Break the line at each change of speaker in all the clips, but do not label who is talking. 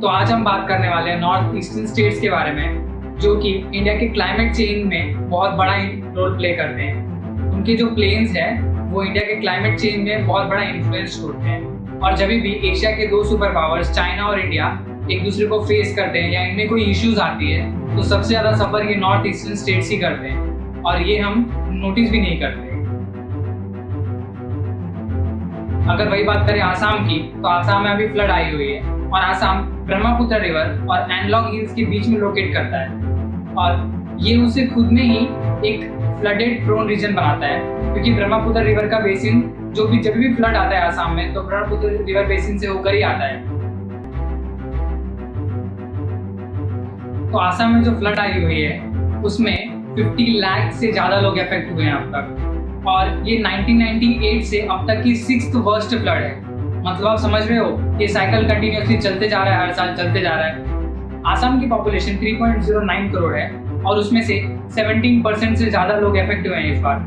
तो आज हम बात करने वाले हैं नॉर्थ ईस्टर्न स्टेट्स के बारे में, जो कि इंडिया के क्लाइमेट चेंज में बहुत बड़ा रोल प्ले करते हैं। उनके जो प्लेन्स हैं वो इंडिया के क्लाइमेट चेंज में बहुत बड़ा इन्फ्लुएंस छोड़ते हैं। और जब भी एशिया के दो सुपर पावर्स चाइना और इंडिया एक दूसरे को फेस करते हैं या इनमें कोई इश्यूज आती है तो सबसे ज़्यादा सफर ये नॉर्थ ईस्टर्न स्टेट्स ही करते हैं, और ये हम नोटिस भी नहीं करते। अगर वही बात करें आसाम की, तो आसाम में अभी फ्लड आई हुई है, और आसाम ब्रह्मपुत्र रिवर और एनलॉग हिल्स के बीच में लोकेट करता है, और ये उसे खुद में ही एक फ्लडेड प्रोन रीजन बनाता है, क्योंकि ब्रह्मपुत्र रिवर का बेसिन जब भी फ्लड आता है आसाम में तो ब्रह्मपुत्र रिवर बेसिन से होकर ही आता है। तो आसाम में जो फ्लड आई हुई है उसमें 50 लाख से ज्यादा लोग अफेक्ट हुए हैं अब तक, और ये 1998 से अब तक की 6th वर्स्ट फ्लड है। मतलब आप समझ रहे हो, ये साइकिल कंटिन्यूसली चलते जा रहा है, हर साल चलते जा रहा है। आसाम की पॉपुलेशन 3.09 करोड़ है, और उसमें से 17% से ज्यादा लोग अफेक्ट हुए हैं इस बार।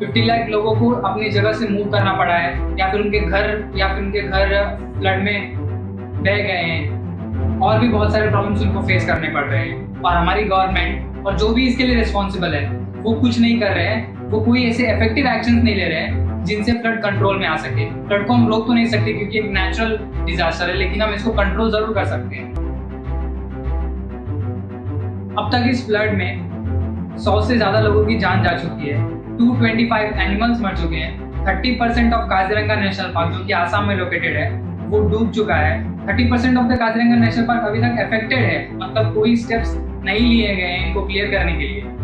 50 लाख लोगों को अपनी जगह से मूव करना पड़ा है, या फिर उनके घर फ्लड में बह गए हैं, और भी बहुत सारे प्रॉब्लम्स उनको फेस करने पड़ रहे हैं। और हमारी गवर्नमेंट और जो भी इसके लिए रिस्पॉन्सिबल है वो कुछ नहीं कर रहे हैं, वो कोई ऐसे इफेक्टिव एक्शंस नहीं ले रहे हैं जिनसे फ्लड कंट्रोल में आ सके। फ्लड को हम रोक तो नहीं सकते क्योंकि एक नेचुरल डिजास्टर है, लेकिन हम इसको कंट्रोल जरूर कर सकते हैं। अब तक इस फ्लड में 100 से ज्यादा लोगों की जान जा चुकी है, 225 एनिमल्स मर चुके हैं, 30% ऑफ काजीरंगा नेशनल पार्क जो कि आसाम में लोकेटेड है वो डूब चुका है। 30% of the Kaziranga national park अभी तक अफेक्टेड है, मतलब कोई स्टेप्स नहीं लिए गए हैं इनको क्लियर करने के लिए।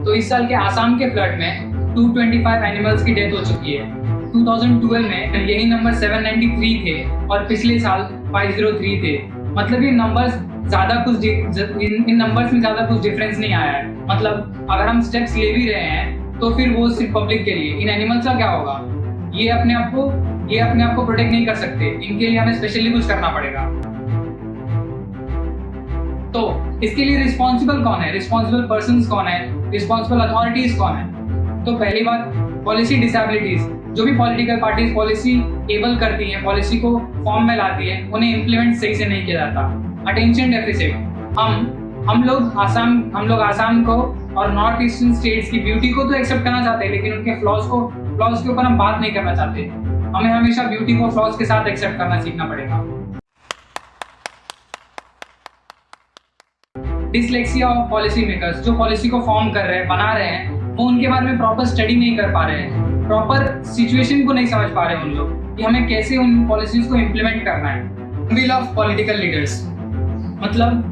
तो इस साल के आसाम के फ्लड में 225 एनिमल्स की डेथ हो चुकी है। 2012 में यही नंबर 793 थे, और पिछले साल 503 थे। मतलब ये नंबर्स इन नंबर्स में ज्यादा कुछ डिफरेंस नहीं आया है। मतलब अगर हम स्टेप्स ले भी रहे हैं तो फिर वो सिर्फ पब्लिक के लिए, इन एनिमल्स का क्या होगा? ये अपने आप को प्रोटेक्ट नहीं कर सकते, इनके लिए हमें स्पेशली कुछ करना पड़ेगा। तो इसके लिए रिस्पॉन्सिबल कौन है, रिस्पॉन्सिबल पर्संस कौन है, रिस्पॉन्सिबल अथॉरिटीज कौन है? तो पहली बात, पॉलिसी डिसेबिलिटीज। जो भी पॉलिटिकल पार्टीज पॉलिसी एबल करती हैं, पॉलिसी को फॉर्म में लाती है, उन्हें इम्प्लीमेंट सही से नहीं किया जाता। Attention deficit. हम लोग आसाम को और नॉर्थ ईस्टर्न स्टेट्स की ब्यूटी को तो एक्सेप्ट करना चाहते हैं, लेकिन उनके फ्लॉज के ऊपर हम बात नहीं करना चाहते। हमें हमेशा ब्यूटी को फ्लॉज के साथ एक्सेप्ट करना सीखना पड़ेगा। Dyslexia of policy makers. जो पॉलिसी को फॉर्म कर रहे हैं, बना रहे हैं, वो उनके बारे में प्रॉपर स्टडी नहीं कर पा रहे हैं, प्रॉपर सिचुएशन को नहीं समझ पा रहे हैं उन लोग कि हमें कैसे उन पॉलिसीज को इम्प्लीमेंट करना है। Will of political leaders. मतलब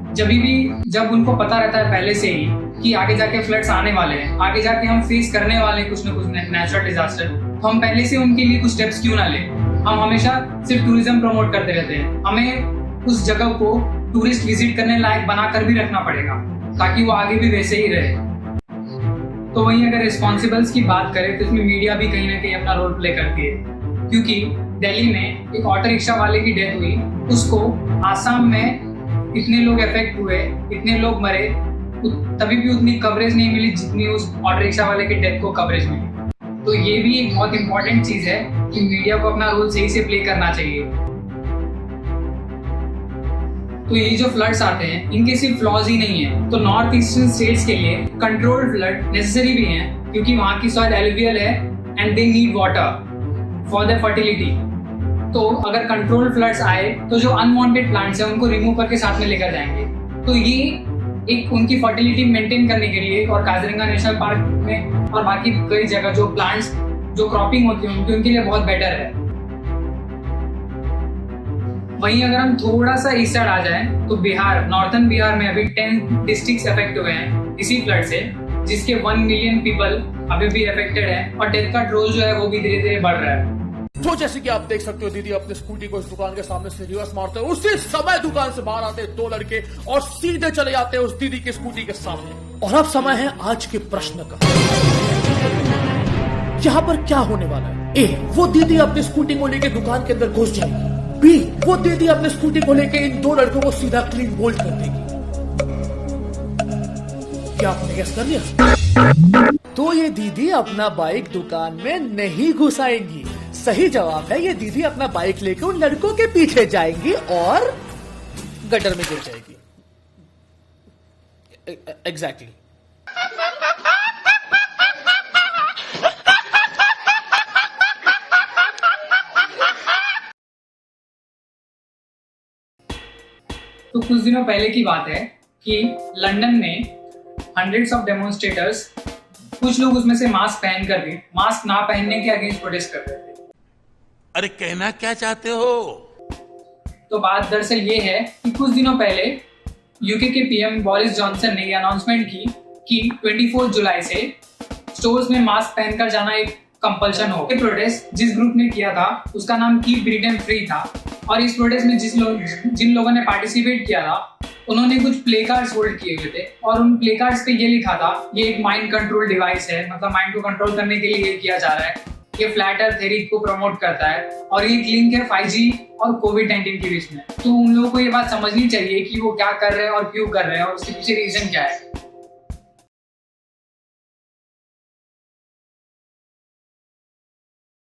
जब उनको पता रहता है पहले से ही कि आगे जाके फ्लड्स आने वाले हैं, आगे जाके हम फेस करने वाले हैं कुछ ना कुछ नेचुरल डिजास्टर, तो हम पहले से उनके लिए कुछ स्टेप्स क्यों ना लें? हम हमेशा सिर्फ टूरिज्म प्रमोट करते रहते हैं। हमें उस जगह को टूरिस्ट विजिट करने लायक बनाकर भी रखना पड़ेगा ताकि वो आगे भी वैसे ही रहे। तो वहीं अगर रिस्पॉन्सिबल्स की बात करें तो इसमें मीडिया भी कहीं ना कहीं अपना रोल प्ले करती है, क्योंकि दिल्ली में एक ऑटो रिक्शा वाले की डेथ हुई, उसको आसाम में इतने लोग अफेक्ट हुए, इतने लोग मरे, तभी भी उतनी कवरेज नहीं मिली जितनी उस ऑटो रिक्शा वाले की डेथ को कवरेज मिली। तो ये भी एक बहुत इंपॉर्टेंट चीज है कि मीडिया को अपना रोल सही से प्ले करना चाहिए। तो ये जो फ्लड्स आते हैं इनके सिर्फ फ्लॉज ही नहीं है, तो नॉर्थ ईस्टर्न स्टेट्स के लिए कंट्रोल्ड फ्लड नेसेसरी भी है, क्योंकि वहाँ की सॉइल एलुवियल है and they need water for the fertility. तो अगर कंट्रोल फ्लड्स आए तो जो अनवांटेड प्लांट्स हैं उनको रिमूव करके साथ में लेकर जाएंगे। तो ये एक उनकी फर्टिलिटी मेंटेन करने के लिए, और काजीरंगा नेशनल पार्क में और बाकी कई जगह जो प्लांट्स जो क्रॉपिंग होती है उनके लिए बहुत बेटर है। वहीं अगर हम थोड़ा सा ईस्ट साइड आ जाए तो बिहार, नॉर्थर्न बिहार में अभी 10 डिस्ट्रिक्ट्स अफेक्ट हुए हैं इसी फ्लड से, जिसके 1 मिलियन पीपल अभी भी अफेक्टेड है, और डेथ का रोल जो है वो भी धीरे धीरे बढ़ रहा है।
तो जैसे कि आप देख सकते हो, दीदी अपने स्कूटी को इस दुकान के सामने से रिवर्स मारते हैं, उसी समय दुकान से बाहर आते 2 लड़के और सीधे चले जाते हैं उस दीदी की स्कूटी के सामने। और अब समय है आज के प्रश्न का। यहाँ पर क्या होने वाला है? ए, वो दीदी अपनी स्कूटी को लेकर दुकान के अंदर घुस जाएगी। बी, वो दीदी अपनी स्कूटी को लेकर इन 2 लड़कों को सीधा क्लीन बोल्ड कर देगी। क्या आपने गेस कर लिया? तो ये दीदी अपना बाइक दुकान में नहीं घुसाएंगी। सही जवाब है, ये दीदी अपना बाइक लेकर उन लड़कों के पीछे जाएंगी और गटर में गिर जाएगी। एग्जैक्टली।
तो कुछ दिनों पहले की बात है कि लंदन में हंड्रेड्स ऑफ डेमोन्स्ट्रेटर्स, कुछ लोग उसमें से मास्क पहन कर भी मास्क ना पहनने के अगेंस्ट प्रोटेस्ट कर रहे थे।
अरे कहना क्या चाहते हो?
तो बात दरअसल ये है कि कुछ दिनों पहले यूके के पीएम बोरिस जॉनसन ने ये अनाउंसमेंट की कि 24 जुलाई से स्टोर्स में मास्क पहनकर जाना एक कंपल्शन हो। ये प्रोटेस्ट जिस ग्रुप ने किया था उसका नाम कीप ब्रिटेन फ्री था, और इस प्रोटेस्ट में जिन लोगों ने पार्टिसिपेट किया था उन्होंने कुछ प्ले कार्ड्स होल्ड किए हुए थे, और उन प्ले कार्ड्स पे ये लिखा था ये एक माइंड कंट्रोल डिवाइस है, मतलब माइंड को कंट्रोल करने के लिए ये किया जा रहा है, ये फ्लैट अर्थ थ्योरी को प्रमोट करता है, और ये एक लिंक है 5G और कोविड-19 के बीच में। तो उन लोगों को ये बात समझनी चाहिए कि वो क्या कर रहे हैं और क्यों कर रहे हैं और उसके पीछे रीजन क्या है।